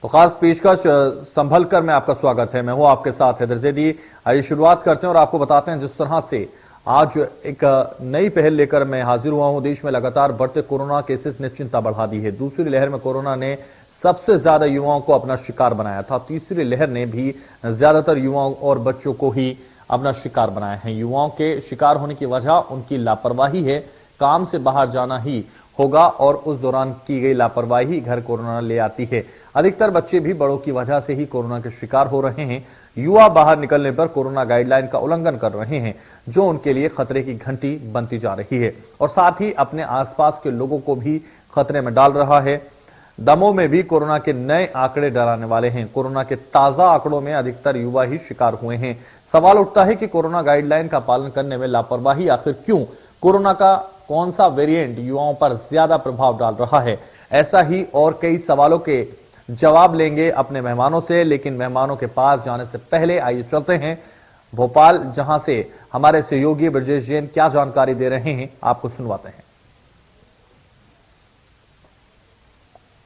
तो खास पेशकश संभल कर में आपका स्वागत है। मैं हूं आपके साथ हैदर जैदी। आइए शुरुआत करते हैं और आपको बताते हैं जिस तरह से आज एक नई पहल लेकर मैं हाजिर हुआ हूं। देश में लगातार बढ़ते कोरोना केसेस ने चिंता बढ़ा दी है। दूसरी लहर में कोरोना ने सबसे ज्यादा युवाओं को अपना शिकार बनाया था। तीसरी लहर ने भी ज्यादातर युवाओं और बच्चों को ही अपना शिकार बनाया है। युवाओं के शिकार होने की वजह उनकी लापरवाही है। काम से बाहर जाना ही होगा और उस दौरान की गई लापरवाही घर कोरोना ले आती है। अधिकतर बच्चे भी बड़ों की वजह से ही कोरोना के शिकार हो रहे हैं। युवा बाहर निकलने पर कोरोना गाइडलाइन का उल्लंघन कर रहे हैं, जो उनके लिए खतरे की घंटी बनती जा रही है और साथ ही अपने आसपास के लोगों को भी खतरे में डाल रहा है। दमोह में भी कोरोना के नए आंकड़े डराने वाले हैं। कोरोना के ताजा आंकड़ों में अधिकतर युवा ही शिकार हुए हैं। सवाल उठता है कि कोरोना गाइडलाइन का पालन करने में लापरवाही आखिर क्यों? कोरोना का कौन सा वेरिएंट युवाओं पर ज्यादा प्रभाव डाल रहा है? ऐसा ही और कई सवालों के जवाब लेंगे अपने मेहमानों से, लेकिन मेहमानों के पास जाने से पहले आइए चलते हैं भोपाल, जहां से हमारे सहयोगी ब्रजेश जैन क्या जानकारी दे रहे हैं आपको सुनवाते हैं।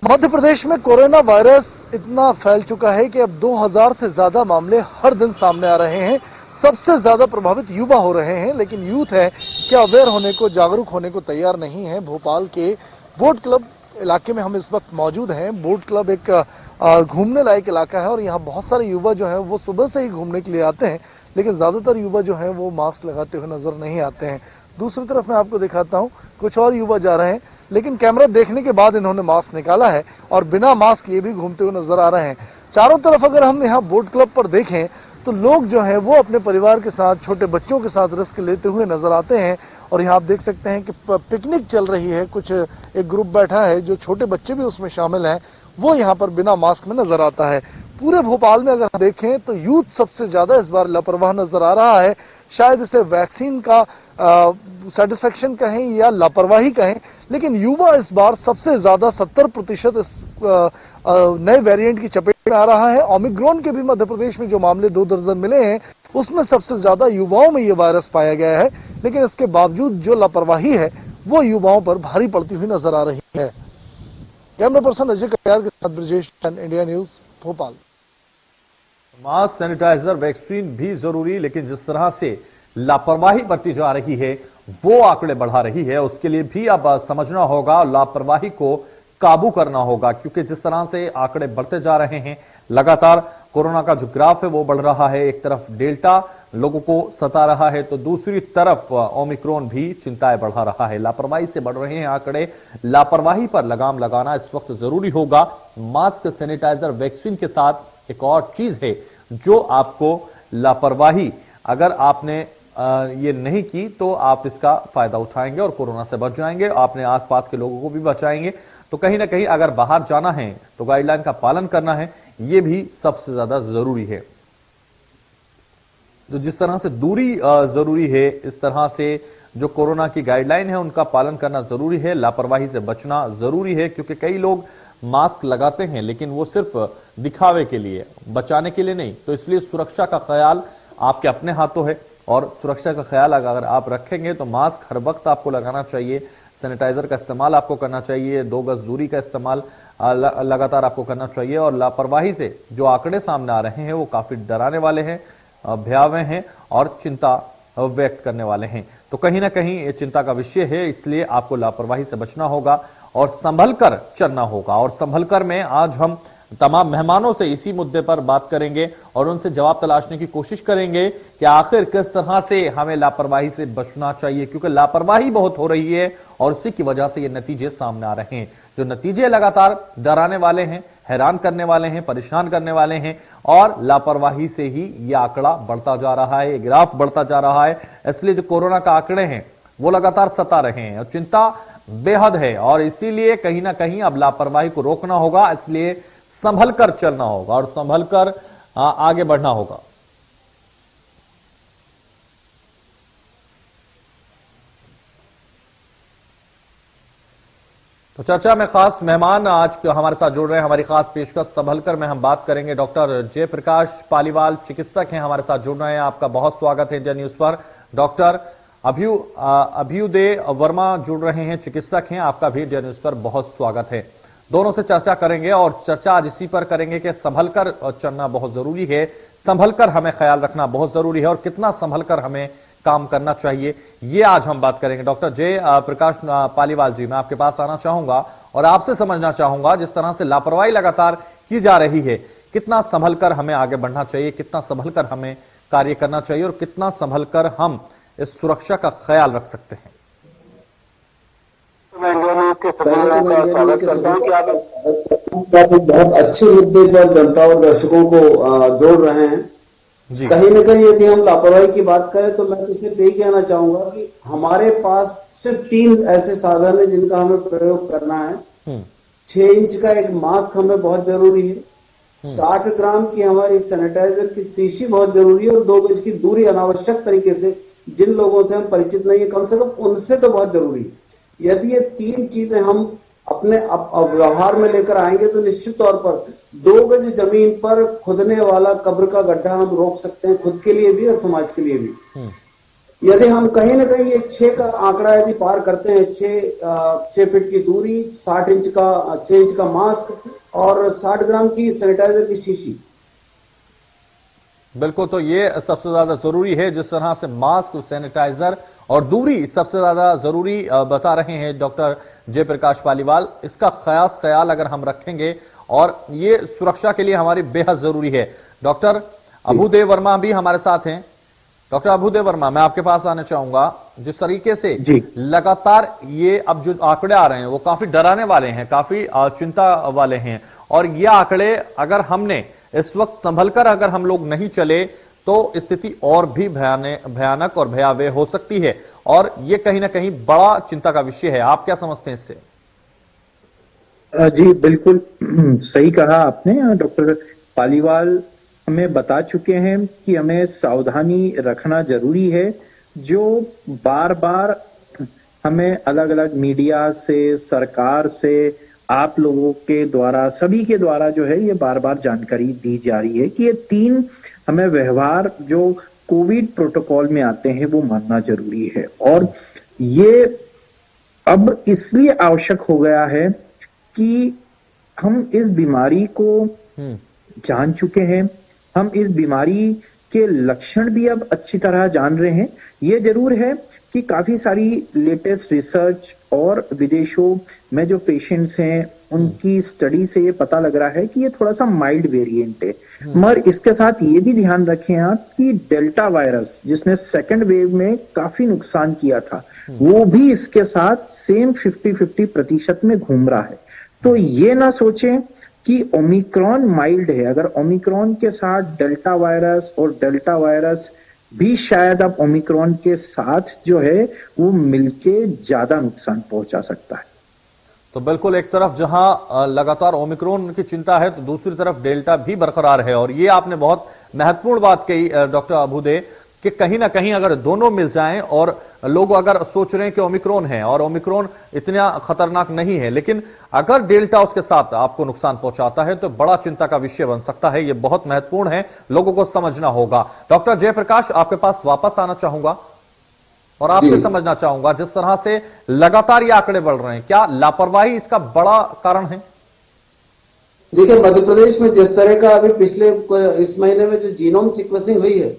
मध्य प्रदेश में कोरोना वायरस इतना फैल चुका है कि अब 2000 से ज्यादा मामले हर दिन सामने आ रहे हैं। सबसे ज्यादा प्रभावित युवा हो रहे हैं, लेकिन यूथ है क्या अवेयर होने को, जागरूक होने को तैयार नहीं है। भोपाल के बोट क्लब इलाके में हम इस वक्त मौजूद हैं। बोट क्लब एक घूमने लायक इलाका है और यहाँ बहुत सारे युवा जो है वो सुबह से ही घूमने के लिए आते हैं, लेकिन ज्यादातर युवा जो है वो मास्क लगाते हुए नजर नहीं आते हैं। दूसरी तरफ मैं आपको दिखाता हूँ, कुछ और युवा जा रहे हैं, लेकिन कैमरा देखने के बाद इन्होंने मास्क निकाला है और बिना मास्क ये भी घूमते हुए नजर आ रहे हैं। चारों तरफ अगर हम यहाँ बोट क्लब पर देखें तो लोग जो हैं वो अपने परिवार के साथ, छोटे बच्चों के साथ रिस्क लेते हुए नजर आते हैं। और यहाँ आप देख सकते हैं कि पिकनिक चल रही है। कुछ एक ग्रुप बैठा है, जो छोटे बच्चे भी उसमें शामिल हैं, वो यहाँ पर बिना मास्क में नजर आता है। पूरे भोपाल में अगर देखें तो यूथ सबसे ज्यादा इस बार लापरवाह नजर आ रहा है। शायद इसे वैक्सीन का सेटिस्फेक्शन कहें या लापरवाही कहें, लेकिन युवा इस बार सबसे ज्यादा 70% इस नए वेरिएंट की चपेट में आ रहा है। ओमिक्रॉन के भी मध्य प्रदेश में जो मामले 2 दर्जन मिले हैं, उसमें सबसे ज्यादा युवाओं में ये वायरस पाया गया है, लेकिन इसके बावजूद जो लापरवाही है वो युवाओं पर भारी पड़ती हुई नजर आ रही है। कैमरा पर्सन अजय कटियार के साथ Brajesh Jain, India news, Bhopal. Mask, sanitizer, vaccine भी जरूरी, लेकिन जिस तरह से लापरवाही बढ़ती जा रही है वो आंकड़े बढ़ा रही है, उसके लिए भी अब समझना होगा, लापरवाही को काबू करना होगा। क्योंकि जिस तरह से आंकड़े बढ़ते जा रहे हैं, लगातार कोरोना का जो ग्राफ है वो बढ़ रहा है। एक तरफ डेल्टा लोगों को सता रहा है तो दूसरी तरफ ओमिक्रॉन भी चिंताएं बढ़ा रहा है। लापरवाही से बढ़ रहे हैं आंकड़े। लापरवाही पर लगाम लगाना इस वक्त जरूरी होगा। मास्क, सैनिटाइजर, वैक्सीन के साथ एक और चीज है जो आपको लापरवाही, अगर आपने ये नहीं की तो आप इसका फायदा उठाएंगे और कोरोना से बच जाएंगे, अपने आसपास के लोगों को भी बचाएंगे। तो कहीं ना कहीं अगर बाहर जाना है तो गाइडलाइन का पालन करना है, ये भी सबसे ज्यादा जरूरी है। तो जिस तरह से दूरी जरूरी है, इस तरह से जो कोरोना की गाइडलाइन है उनका पालन करना जरूरी है। लापरवाही से बचना जरूरी है, क्योंकि कई लोग मास्क लगाते हैं लेकिन वो सिर्फ दिखावे के लिए, बचाने के लिए नहीं। तो इसलिए सुरक्षा का ख्याल आपके अपने हाथों है और सुरक्षा का ख्याल अगर आप रखेंगे तो मास्क हर वक्त आपको लगाना चाहिए, सैनिटाइजर का इस्तेमाल आपको करना चाहिए, 2 गज दूरी का इस्तेमाल लगातार आपको करना चाहिए। और लापरवाही से जो आंकड़े सामने आ रहे हैं वो काफी डराने वाले हैं, भयावह हैं और चिंता व्यक्त करने वाले हैं। तो कहीं ना कहीं ये चिंता का विषय है, इसलिए आपको लापरवाही से बचना होगा और संभल कर चलना होगा। और संभल कर में आज हम तमाम मेहमानों से इसी मुद्दे पर बात करेंगे और उनसे जवाब तलाशने की कोशिश करेंगे कि आखिर किस तरह से हमें लापरवाही से बचना चाहिए, क्योंकि लापरवाही बहुत हो रही है और उसी की वजह से ये नतीजे सामने आ रहे हैं। जो नतीजे लगातार डराने वाले हैं, हैरान करने वाले हैं, परेशान करने वाले हैं और लापरवाही से ही ये आंकड़ा बढ़ता जा रहा है, ग्राफ बढ़ता जा रहा है। इसलिए जो कोरोना का आंकड़े हैं वो लगातार सता रहे हैं और चिंता बेहद है और इसीलिए कहीं ना कहीं अब लापरवाही को रोकना होगा। इसलिए संभल कर चलना होगा और संभल कर आगे बढ़ना होगा। तो चर्चा में खास मेहमान आज हमारे साथ जुड़ रहे हैं। हमारी खास पेशकश संभल कर में हम बात करेंगे। डॉक्टर जयप्रकाश पालीवाल चिकित्सक हैं, हमारे साथ जुड़ रहे हैं। आपका बहुत स्वागत है इंडिया न्यूज पर। डॉक्टर अभ्युदय वर्मा जुड़ रहे हैं, चिकित्सक हैं, आपका भी इंडिया न्यूज पर बहुत स्वागत है। दोनों से चर्चा करेंगे और चर्चा आज इसी पर करेंगे कि संभल कर चलना बहुत जरूरी है, संभल कर हमें ख्याल रखना बहुत जरूरी है और कितना संभल कर हमें काम करना चाहिए, ये आज हम बात करेंगे। डॉक्टर जय प्रकाश पालीवाल जी, मैं आपके पास आना चाहूंगा और आपसे समझना चाहूंगा, जिस तरह से लापरवाही लगातार की जा रही है, कितना संभल कर हमें आगे बढ़ना चाहिए, कितना संभल कर हमें कार्य करना चाहिए और कितना संभल कर हम इस सुरक्षा का ख्याल रख सकते हैं। मैं इंडिया न्यूज के सभी लोगों का स्वागत करता हूं कि आप बहुत अच्छे मुद्दे पर जनता और दर्शकों को जोड़ रहे हैं। जी। कहीं न कहीं यदि हम लापरवाही की बात करें तो मैं तो सिर्फ यही कहना चाहूंगा कि हमारे पास सिर्फ 3 ऐसे साधन है जिनका हमें प्रयोग करना है। 6 इंच का एक मास्क हमें बहुत जरूरी है, 60 ग्राम की हमारी सैनिटाइजर की शीशी बहुत जरूरी है और 2 गज की दूरी अनावश्यक तरीके से जिन लोगों से हम परिचित नहीं है कम से कम उनसे तो बहुत जरूरी है। यदि ये 3 चीजें हम अपने व्यवहार में लेकर आएंगे तो निश्चित तौर पर 2 गज जमीन पर खुदने वाला कब्र का गड्ढा हम रोक सकते हैं, खुद के लिए भी और समाज के लिए भी। यदि हम कहीं ना कहीं ये 6 का आंकड़ा यदि पार करते हैं, 6 फीट की दूरी, 6 इंच का मास्क और 60 ग्राम की सैनिटाइजर की शीशी, बिल्कुल, तो ये सबसे ज्यादा जरूरी है। जिस तरह से मास्क, सैनिटाइजर और दूरी सबसे ज्यादा जरूरी बता रहे हैं डॉक्टर जयप्रकाश पालीवाल, इसका खास ख्याल अगर हम रखेंगे और ये सुरक्षा के लिए हमारी बेहद जरूरी है। डॉक्टर अभुदेव वर्मा भी हमारे साथ हैं। डॉक्टर अभुदेव वर्मा, मैं आपके पास आना चाहूंगा। जिस तरीके से लगातार ये अब जो आंकड़े आ रहे हैं वो काफी डराने वाले हैं, काफी चिंता वाले हैं और ये आंकड़े अगर हमने इस वक्त संभल कर अगर हम लोग नहीं चले तो स्थिति और भी भयानक और भयावह हो सकती है और ये कहीं ना कहीं बड़ा चिंता का विषय है। आप क्या समझते हैं इससे? जी बिल्कुल सही कहा आपने। डॉक्टर पालीवाल हमें बता चुके हैं कि हमें सावधानी रखना जरूरी है। जो बार बार हमें अलग अलग मीडिया से, सरकार से, आप लोगों के द्वारा, सभी के द्वारा जो है ये बार बार जानकारी दी जा रही है कि ये 3 हमें व्यवहार जो कोविड प्रोटोकॉल में आते हैं वो मानना जरूरी है। और ये अब इसलिए आवश्यक हो गया है कि हम इस बीमारी को जान चुके हैं, हम इस बीमारी के लक्षण भी अब अच्छी तरह जान रहे हैं। ये जरूर है कि काफी सारी लेटेस्ट रिसर्च और विदेशों में जो पेशेंट्स हैं उनकी स्टडी से ये पता लग रहा है कि ये थोड़ा सा माइल्ड वेरिएंट है। मगर इसके साथ ये भी ध्यान रखें आप कि डेल्टा वायरस जिसने 2nd वेव में काफी नुकसान किया था वो भी इसके साथ सेम 50-50% में घूम रहा है। तो ये ना सोचें कि ओमिक्रॉन माइल्ड है। अगर ओमिक्रॉन के साथ डेल्टा वायरस और डेल्टा वायरस भी शायद अब ओमिक्रॉन के साथ जो है वो मिलके ज्यादा नुकसान पहुंचा सकता है। तो बिल्कुल, एक तरफ जहां लगातार ओमिक्रॉन की चिंता है तो दूसरी तरफ डेल्टा भी बरकरार है और ये आपने बहुत महत्वपूर्ण बात कही डॉक्टर अभुदेव कि कहीं ना कहीं अगर दोनों मिल जाएं और लोग अगर सोच रहे हैं कि ओमिक्रॉन है और ओमिक्रॉन इतना खतरनाक नहीं है, लेकिन अगर डेल्टा उसके साथ आपको नुकसान पहुंचाता है तो बड़ा चिंता का विषय बन सकता है। ये बहुत महत्वपूर्ण है, लोगों को समझना होगा। डॉक्टर जयप्रकाश, आपके पास वापस आना चाहूंगा और आपसे समझना चाहूंगा, जिस तरह से लगातार ये आंकड़े बढ़ रहे हैं, क्या लापरवाही इसका बड़ा कारण है? देखिए, मध्य प्रदेश में जिस तरह का अभी पिछले इस महीने में जो जीनोम सीक्वेंसिंग हुई है,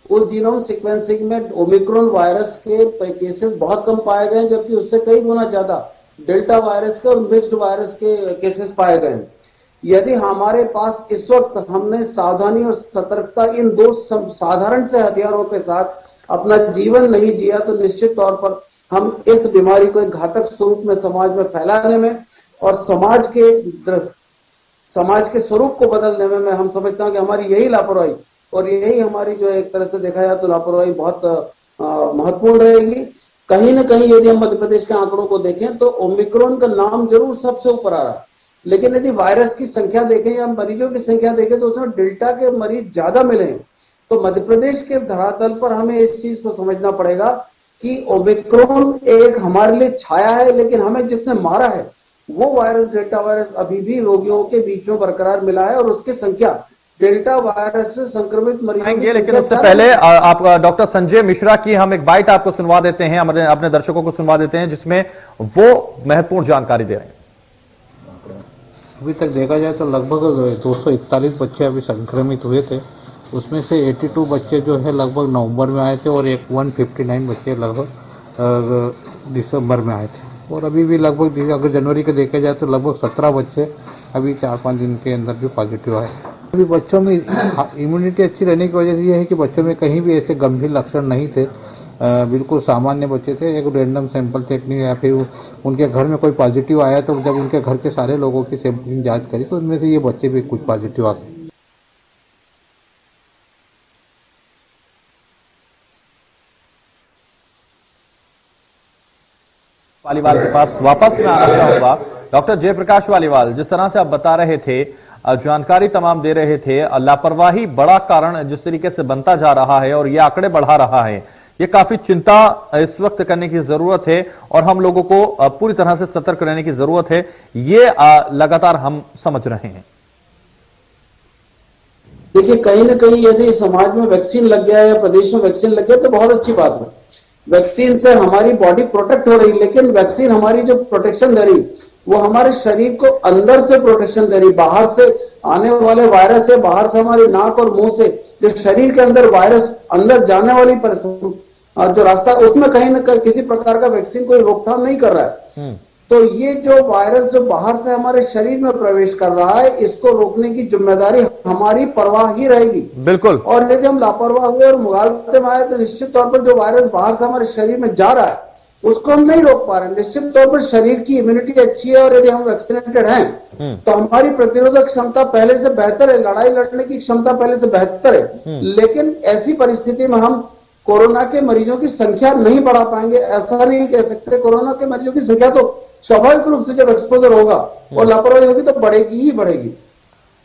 उस जीनोम सीक्वेंसिंग में ओमिक्रॉन वायरस के केसेस बहुत कम पाए गए, जबकि उससे कई गुना ज्यादा डेल्टा वायरस के और मिक्स्ड वायरस के केसेस पाए गए। यदि हमारे पास इस वक्त हमने सावधानी और सतर्कता इन 2 साधारण से हथियारों के साथ अपना जीवन नहीं जिया तो निश्चित तौर पर हम इस बीमारी को एक घातक स्वरूप में समाज में फैलाने में और समाज के स्वरूप को बदलने में मैं हम समझता हूं कि हमारी यही लापरवाही और यही हमारी जो एक तरह से देखा जाए तो लापरवाही बहुत महत्वपूर्ण रहेगी। कहीं ना कहीं यदि हम मध्य प्रदेश के आंकड़ों को देखें तो ओमिक्रॉन का नाम जरूर सबसे ऊपर आ रहा है, लेकिन यदि वायरस की संख्या देखें या मरीजों की संख्या देखें तो उसमें डेल्टा के मरीज ज्यादा मिले हैं। तो मध्य प्रदेश के धरातल पर हमें इस चीज को समझना पड़ेगा कि ओमिक्रॉन एक हमारे लिए छाया है, लेकिन हमें जिसने मारा है वो वायरस डेल्टा वायरस अभी भी रोगियों के बीच में बरकरार मिला है और उसकी संख्या डेल्टा वायरस से संक्रमित मरीजों की लेकिन उससे पहले आप डॉक्टर संजय मिश्रा की हम एक बाइट आपको सुनवा देते हैं, अपने दर्शकों को सुनवा देते हैं, जिसमें वो महत्वपूर्ण जानकारी दे रहे हैं। अभी तक देखा जाए तो लगभग 241 बच्चे अभी संक्रमित हुए थे। उसमें से 82 बच्चे जो है लगभग नवंबर में आए थे और 159 बच्चे लगभग दिसंबर में आए थे। और अभी भी लगभग अगर जनवरी के देखा जाए तो लगभग 17 बच्चे अभी 4-5 दिन के अंदर भी पॉजिटिव आए। अभी बच्चों में इम्यूनिटी अच्छी रहने की वजह से ये है कि बच्चों में कहीं भी ऐसे गंभीर लक्षण नहीं थे। बिल्कुल सामान्य बच्चे थे। एक रैंडम सैंपल टेक्निक या फिर उनके घर में कोई पॉजिटिव आया तो जब उनके घर के सारे लोगों की सैंपलिंग जांच करी तो उनमें से ये बच्चे भी कुछ पॉजिटिव आ गए। वालीवाल के पास वापस मैं आना चाहूंगा। डॉक्टर जयप्रकाश वालीवाल, जिस तरह से आप बता रहे थे, जानकारी तमाम दे रहे थे, लापरवाही बड़ा कारण जिस तरीके से बनता जा रहा है और ये आंकड़े बढ़ा रहा है, ये काफी चिंता इस वक्त करने की जरूरत है और हम लोगों को पूरी तरह से सतर्क रहने की जरूरत है। ये लगातार हम समझ रहे हैं। देखिए, कहीं ना कहीं यदि समाज में वैक्सीन लग गया या प्रदेश में वैक्सीन लग गया तो बहुत अच्छी बात है। वैक्सीन से हमारी बॉडी प्रोटेक्ट हो रही, लेकिन वैक्सीन हमारी जो प्रोटेक्शन दे रही वो हमारे शरीर को अंदर से प्रोटेक्शन दे रही। बाहर से आने वाले वायरस से, बाहर से हमारी नाक और मुंह से जो शरीर के अंदर वायरस अंदर जाने वाली जो रास्ता, उसमें कहीं ना कहीं किसी प्रकार का वैक्सीन कोई रोकथाम नहीं कर रहा है। तो ये जो वायरस जो बाहर से हमारे शरीर में प्रवेश कर रहा है, इसको रोकने की जिम्मेदारी हमारी परवाह ही रहेगी। बिल्कुल। और यदि हम लापरवाह हुए और मुगालते में आए तो निश्चित तौर पर जो वायरस बाहर से हमारे शरीर में जा रहा है उसको हम नहीं रोक पा रहे हैं। निश्चित तौर पर शरीर की इम्यूनिटी अच्छी है और यदि हम वैक्सीनेटेड हैं तो हमारी प्रतिरोधक क्षमता पहले से बेहतर है, लड़ाई लड़ने की क्षमता पहले से बेहतर है। लेकिन ऐसी परिस्थिति में हम कोरोना के मरीजों की संख्या नहीं बढ़ा पाएंगे, ऐसा नहीं कह सकते। कोरोना के मरीजों की संख्या तो स्वाभाविक रूप से जब एक्सपोजर होगा और लापरवाही होगी तो बढ़ेगी ही बढ़ेगी।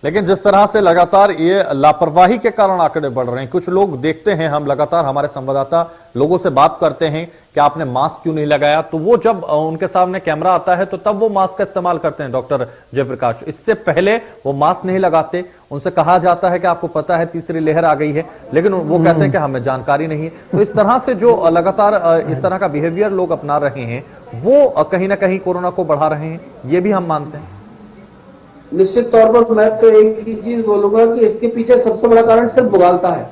लेकिन जिस तरह से लगातार ये लापरवाही के कारण आंकड़े बढ़ रहे हैं, कुछ लोग देखते हैं, हम लगातार हमारे संवाददाता लोगों से बात करते हैं कि आपने मास्क क्यों नहीं लगाया, तो वो जब उनके सामने कैमरा आता है तो तब वो मास्क का इस्तेमाल करते हैं। डॉक्टर जयप्रकाश, इससे पहले वो मास्क नहीं लगाते। उनसे कहा जाता है कि आपको पता है तीसरी लहर आ गई है, लेकिन वो कहते हैं कि हमें जानकारी नहीं है। तो इस तरह से जो लगातार इस तरह का बिहेवियर लोग अपना रहे हैं वो कहीं ना कहीं कोरोना को बढ़ा रहे हैं, ये भी हम मानते हैं। निश्चित तौर पर मैं तो एक ही चीज बोलूंगा कि इसके पीछे सबसे बड़ा कारण सिर्फ मुगालता है।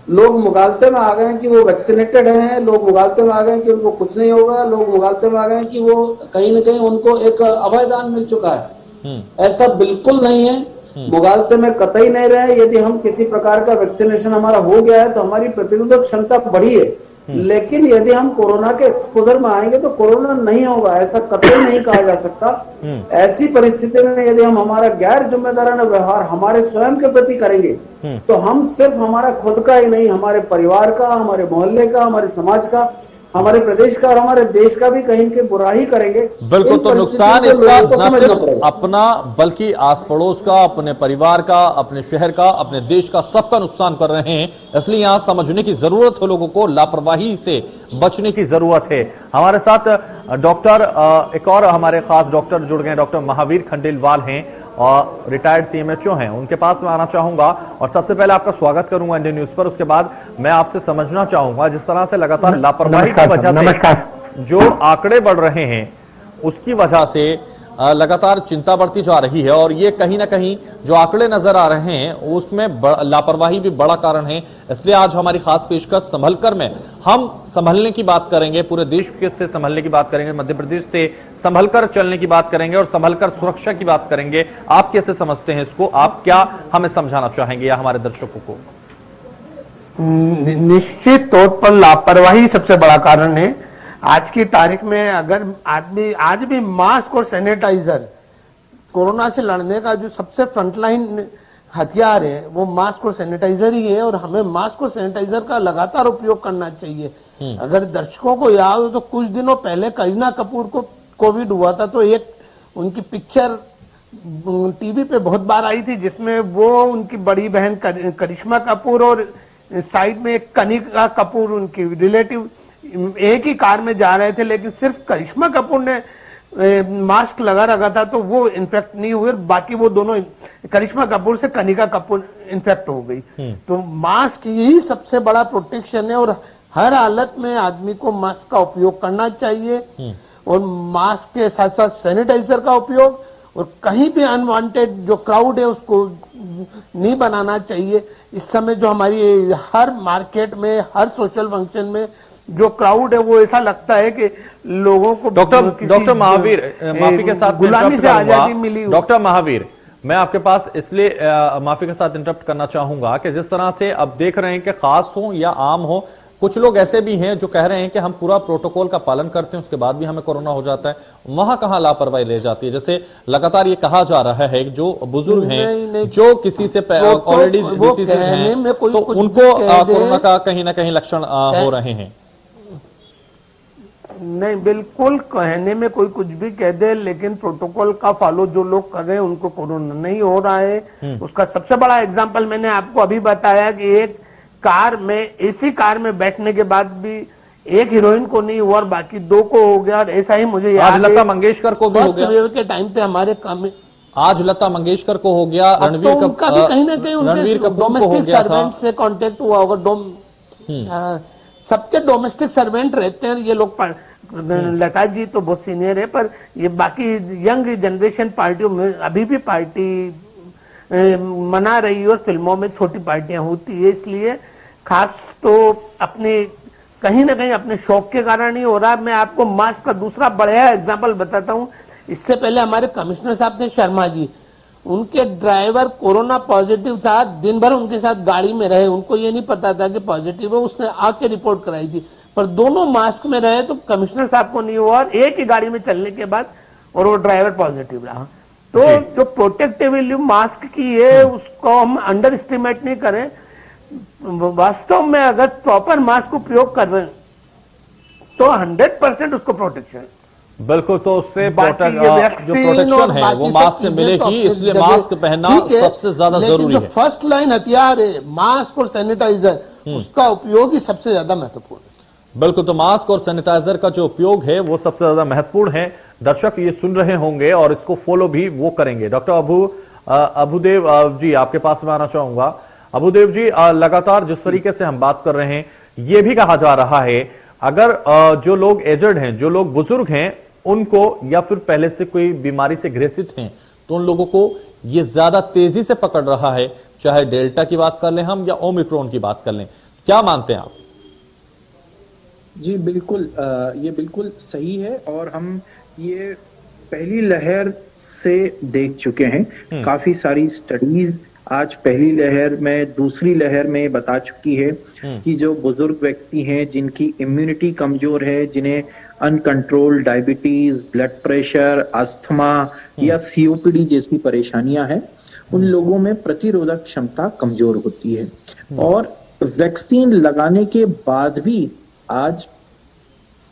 लोग मुगालते में आ गए हैं कि वो वैक्सीनेटेड हैं, लोग मुगालते में आ गए हैं कि उनको कुछ नहीं होगा, लोग मुगालते में आ गए हैं कि वो कहीं ना कहीं उनको एक अभयदान मिल चुका है। ऐसा बिल्कुल नहीं है। मुगालते में कतई नहीं रहे। यदि हम किसी प्रकार का वैक्सीनेशन हमारा हो गया है तो हमारी प्रतिरोधक क्षमता बढ़ी है, लेकिन यदि हम कोरोना के एक्सपोजर में आएंगे तो कोरोना नहीं होगा, ऐसा कतई नहीं कहा जा सकता। ऐसी परिस्थिति में यदि हम हमारा गैर जिम्मेदाराना व्यवहार हमारे स्वयं के प्रति करेंगे तो हम सिर्फ हमारा खुद का ही नहीं, हमारे परिवार का, हमारे मोहल्ले का, हमारे समाज का, हमारे प्रदेश का और हमारे देश का भी कहीं के बुरा ही करेंगे। बिल्कुल। तो नुकसान इसका न सिर्फ अपना बल्कि आस पड़ोस का, अपने परिवार का, अपने शहर का, अपने देश का, सबका नुकसान कर रहे हैं। इसलिए यहां समझने की जरूरत है, लोगों को लापरवाही से बचने की जरूरत है। हमारे साथ डॉक्टर एक और हमारे खास डॉक्टर जुड़ गए, डॉक्टर महावीर खंडेलवाल हैं और रिटायर्ड सीएमएचओ हैं। उनके पास मैं आना चाहूंगा और सबसे पहले आपका स्वागत करूंगा इंडियन न्यूज पर। उसके बाद मैं आपसे समझना चाहूंगा, जिस तरह से लगातार लापरवाही की वजह से जो आंकड़े बढ़ रहे हैं उसकी वजह से लगातार चिंता बढ़ती जा रही है और ये कहीं ना कहीं जो आंकड़े नजर आ रहे हैं उसमें लापरवाही भी बड़ा कारण है। इसलिए आज हमारी खास पेशकश संभलकर में हम संभलने की बात करेंगे, पूरे देश से संभलने की बात करेंगे, मध्य प्रदेश से संभलकर चलने की बात करेंगे और संभलकर सुरक्षा की बात करेंगे। आप कैसे समझते हैं इसको, आप क्या हमें समझाना चाहेंगे या हमारे दर्शकों को? निश्चित तौर पर लापरवाही सबसे बड़ा कारण है। आज की तारीख में अगर आदमी आज भी मास्क और सैनिटाइजर, कोरोना से लड़ने का जो सबसे फ्रंटलाइन हथियार है वो मास्क और सैनिटाइजर ही है और हमें मास्क और सैनिटाइजर का लगातार उपयोग करना चाहिए। अगर दर्शकों को याद हो तो कुछ दिनों पहले करीना कपूर को कोविड हुआ था तो एक उनकी पिक्चर टीवी पे बहुत बार आई थी जिसमें वो उनकी बड़ी बहन करिश्मा कपूर और साइड में एक कनिका कपूर उनकी रिलेटिव एक ही कार में जा रहे थे, लेकिन सिर्फ करिश्मा कपूर ने मास्क लगा रखा था तो वो इन्फेक्ट नहीं हुए, बाकी वो दोनों करिश्मा कपूर से कनिका कपूर इन्फेक्ट हो गई। तो मास्क यही सबसे बड़ा प्रोटेक्शन है और हर हालत में आदमी को मास्क का उपयोग करना चाहिए और मास्क के साथ साथ सैनिटाइजर का उपयोग और कहीं भी अनवांटेड जो क्राउड है उसको नहीं बनाना चाहिए। इस समय जो हमारी हर मार्केट में, हर सोशल फंक्शन में जो क्राउड है वो ऐसा लगता है कि लोगों को डॉक्टर महावीर, माफी के साथ गुलामी से आजादी मिली। डॉक्टर महावीर, मैं आपके पास इसलिए माफी के साथ इंटरप्ट करना चाहूंगा कि जिस तरह से अब देख रहे हैं कि खास हो या आम हो, कुछ लोग ऐसे भी हैं जो कह रहे हैं कि हम पूरा प्रोटोकॉल का पालन करते हैं, उसके बाद भी हमें कोरोना हो जाता है। वहां कहां लापरवाही ले जाती है? जैसे लगातार ये कहा जा रहा है कि जो बुजुर्ग हैं, जो किसी से ऑलरेडी डिसीज हैं, तो उनको कोरोना का कहीं ना कहीं लक्षण हो रहे हैं। नहीं, बिल्कुल कहने में कोई कुछ भी कह दे, लेकिन प्रोटोकॉल का फॉलो जो लोग कर रहे हैं उनको कोरोना नहीं हो रहा है। उसका सबसे बड़ा एग्जांपल मैंने आपको अभी बताया कि एक कार में, एसी कार में बैठने के बाद भी एक हीरोइन को नहीं हुआ और बाकी 2 को हो गया। और ऐसा ही मुझे याद है लता मंगेशकर को भी हो गया। फर्स्ट वेव के टाइम पे हमारे काम आज लता मंगेशकर को हो गया, रणवीर का भी कहीं ना कहीं रणवीर उनके कपूर को हो डोमेस्टिक गया था। सर्वेंट से कांटेक्ट हुआ होगा। सबके डोमेस्टिक सर्वेंट रहते हैं ये लोग। लता जी तो बहुत सीनियर है, पर ये बाकी यंग जनरेशन पार्टियों में अभी भी पार्टी मना रही है और फिल्मों में छोटी पार्टियां होती है। इसलिए खास तो अपने कहीं ना कहीं अपने शौक के कारण ही हो रहा है। मैं आपको मास्क का दूसरा बढ़िया एग्जाम्पल बताता हूँ। इससे पहले हमारे कमिश्नर साहब थे शर्मा जी, उनके ड्राइवर कोरोना पॉजिटिव था, दिन भर उनके साथ गाड़ी में रहे, उनको ये नहीं पता था कि पॉजिटिव है, उसने आके रिपोर्ट कराई थी, पर दोनों मास्क में रहे तो कमिश्नर साहब को नहीं हुआ और एक ही गाड़ी में चलने के बाद और वो ड्राइवर पॉजिटिव रहा। तो जो प्रोटेक्टिव वैल्यू मास्क की है उसको हम अंडर एस्टिमेट नहीं करें। वास्तव में अगर प्रॉपर मास्क उपयोग कर रहे हैं तो 100% उसको प्रोटेक्शन। बिल्कुल, तो उससे जो प्रोटेक्शन है वो मास्क से मिलेगी, इसलिए मास्क पहनना सबसे ज्यादा जरूरी है। फर्स्ट लाइन हथियार है मास्क और सैनिटाइजर, उसका उपयोग ही सबसे ज्यादा महत्वपूर्ण है। बिल्कुल, तो मास्क और सैनिटाइजर का जो उपयोग है वो सबसे ज्यादा महत्वपूर्ण है। दर्शक ये सुन रहे होंगे और इसको फॉलो भी वो करेंगे। डॉक्टर अबुदेव जी, आपके पास में आना चाहूंगा। अबुदेव जी, लगातार जिस तरीके से हम बात कर रहे हैं, ये भी कहा जा रहा है अगर जो लोग एजड हैं, जो लोग बुजुर्ग हैं, उनको या फिर पहले से कोई बीमारी से ग्रसित हैं, तो उन लोगों को ये ज्यादा तेजी से पकड़ रहा है, चाहे डेल्टा की बात कर लें हम या ओमिक्रॉन की बात कर लें। क्या मानते हैं आप? जी बिल्कुल, ये बिल्कुल सही है और हम ये पहली लहर से देख चुके हैं। काफी सारी स्टडीज आज पहली लहर में, दूसरी लहर में बता चुकी है कि जो बुजुर्ग व्यक्ति हैं, जिनकी इम्यूनिटी कमजोर है, जिन्हें uncontrol diabetes, blood pressure, asthma या सीओपीडी जैसी परेशानियां हैं, उन लोगों में प्रतिरोधक क्षमता कमजोर होती है। और वैक्सीन लगाने के बाद भी आज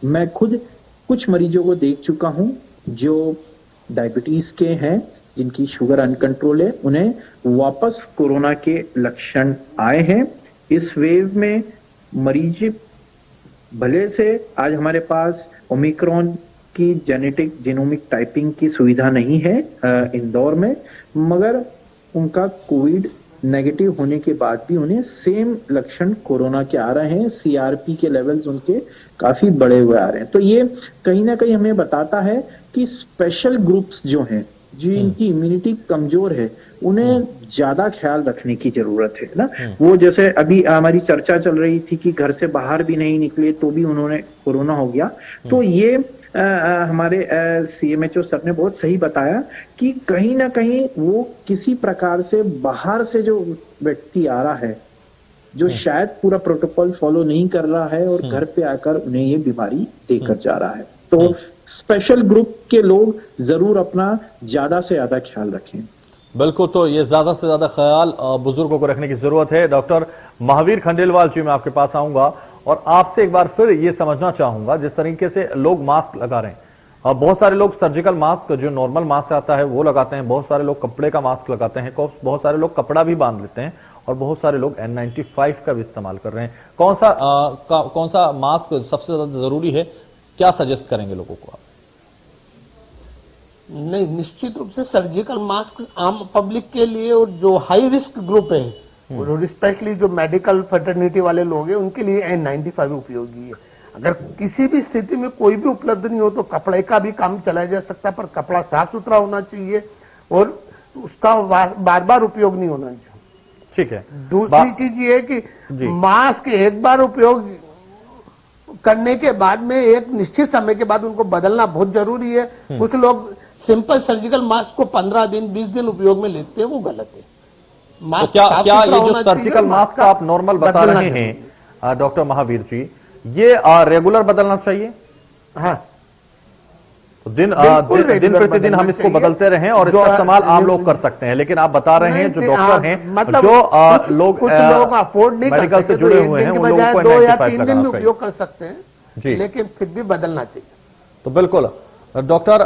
मैं खुद कुछ मरीजों को देख चुका हूं जो डायबिटीज के हैं, जिनकी शुगर अनकंट्रोल है, उन्हें वापस कोरोना के लक्षण आए हैं। इस वेव में मरीज भले से आज हमारे पास ओमिक्रॉन की जेनेटिक जीनोमिक टाइपिंग की सुविधा नहीं है इंदौर में, मगर उनका कोविड नेगेटिव होने के बाद भी उन्हें सेम लक्षण कोरोना के आ रहे हैं। सीआरपी के लेवल्स उनके काफी बड़े हुए आ रहे हैं। तो ये कहीं ना कहीं हमें बताता है कि स्पेशल ग्रुप्स जो हैं, जिनकी इम्यूनिटी कमजोर है, उन्हें ज्यादा ख्याल रखने की जरूरत है ना। वो जैसे अभी हमारी चर्चा चल रही थी कि घर से बाहर भी नहीं निकले तो भी उन्होंने कोरोना हो गया, तो ये हमारे सीएमएचओ सर ने बहुत सही बताया कि कहीं ना कहीं वो किसी प्रकार से बाहर से जो व्यक्ति आ रहा है, जो शायद पूरा प्रोटोकॉल फॉलो नहीं कर रहा है और घर पे आकर उन्हें ये बीमारी देकर जा रहा है। तो स्पेशल ग्रुप के लोग जरूर अपना ज्यादा से ज्यादा ख्याल रखें। बिल्कुल, तो ये ज्यादा से ज्यादा ख्याल बुजुर्गों को रखने की जरूरत है। डॉक्टर महावीर खंडेलवाल जी, मैं आपके पास आऊंगा और आपसे एक बार फिर ये समझना चाहूंगा, जिस तरीके से लोग मास्क लगा रहे हैं, बहुत सारे लोग सर्जिकल मास्क जो नॉर्मल मास्क आता है वो लगाते हैं, बहुत सारे लोग कपड़े का मास्क लगाते हैं, बहुत सारे लोग कपड़ा भी बांध लेते हैं और बहुत सारे लोग N95 का भी इस्तेमाल कर रहे हैं। कौन सा मास्क सबसे ज्यादा जरूरी है? क्या सजेस्ट करेंगे लोगों को आप? नहीं, निश्चित रूप से सर्जिकल मास्क आम पब्लिक के लिए और जो हाई रिस्क ग्रुप है और स्पेशली जो मेडिकल फर्टर्निटी वाले लोग हैं उनके लिए N95 उपयोगी है। अगर किसी भी स्थिति में कोई भी उपलब्ध नहीं हो तो कपड़े का भी काम चलाया जा सकता है, पर कपड़ा साफ सुथरा होना चाहिए और उसका बार बार उपयोग नहीं होना चाहिए। ठीक है। दूसरी चीज ये है कि मास्क एक बार उपयोग करने के बाद में एक निश्चित समय के बाद उनको बदलना बहुत जरूरी है। कुछ लोग सिंपल सर्जिकल मास्क को 15 दिन 20 दिन उपयोग में लेते हैं, वो गलत है। तो क्या ये जो सर्जिकल मास्क का आप नॉर्मल बता रहे हैं डॉक्टर महावीर जी, ये रेगुलर बदलना चाहिए? हाँ, तो दिन प्रतिदिन हम इसको बदलते रहें और इसका इस्तेमाल आप लोग कर सकते हैं, लेकिन आप बता रहे हैं जो डॉक्टर हैं, मतलब जो लोग कुछ लोग अफोर्ड नहीं मेडिकल कर से सकते, जुड़े हुए हैं, उन लोगों को 2 या 95 3 दिन में लगाना उपयोग कर सकते हैं जी, लेकिन फिर भी बदलना चाहिए। तो बिल्कुल डॉक्टर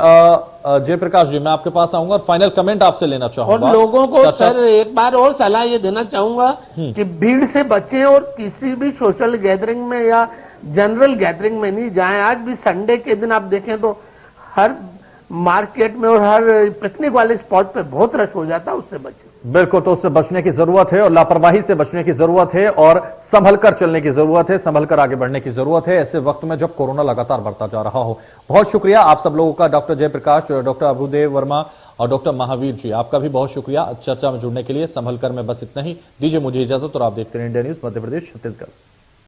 जयप्रकाश जी, मैं आपके पास आऊंगा और फाइनल कमेंट आपसे लेना चाहूंगा। और लोगों को सर एक बार और सलाह ये देना चाहूंगा कि भीड़ से बचें और किसी भी सोशल गैदरिंग में या जनरल गैदरिंग में नहीं जाएं। आज भी संडे के दिन आप देखें तो हर मार्केट में और हर पिकनिक वाले स्पॉट पे बहुत रश हो जाता है, उससे बचें। बिल्कुल, तो उससे बचने की जरूरत है और लापरवाही से बचने की जरूरत है और संभल कर चलने की जरूरत है, संभल कर आगे बढ़ने की जरूरत है ऐसे वक्त में जब कोरोना लगातार बढ़ता जा रहा हो। बहुत शुक्रिया आप सब लोगों का, डॉक्टर जयप्रकाश, डॉक्टर अभुदेव वर्मा और डॉक्टर महावीर जी, आपका भी बहुत शुक्रिया चर्चा में जुड़ने के लिए। संभल कर में बस इतना ही, दीजिए मुझे इजाजत और आप देखते रहे इंडिया न्यूज मध्य प्रदेश छत्तीसगढ़।